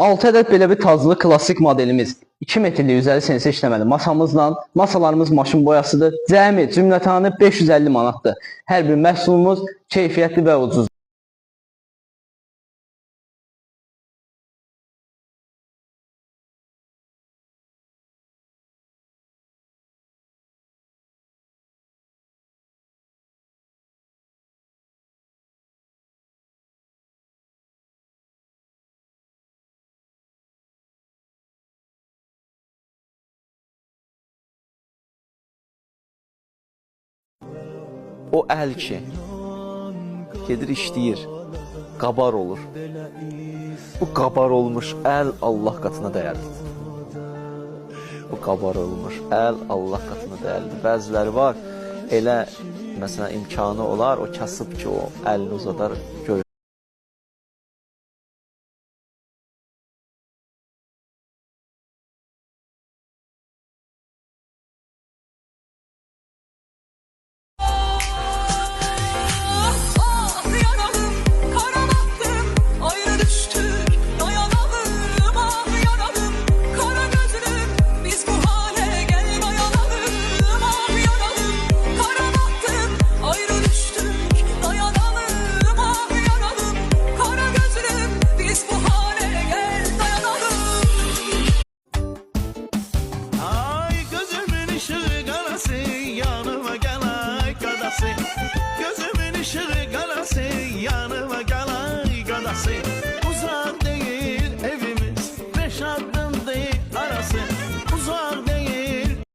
6 ədəd belə bir taclı klassik modelimiz 2 metrlik 150 sm işləməli masamızla, masalarımız maşın boyasıdır. Cəmi cümlətanı 550 manatdır. Hər bir məhsulumuz keyfiyyətli və ucuzdur. O əl ki, gedir işləyir, qabar olur. Bu qabar olmuş əl Allah qatına dəyərlidir. Bu qabar olmuş əl Allah qatına dəyərlidir. Bəziləri var, elə məsələn imkanı olar, o kasıb ki, o əlini uzadar, göyərtə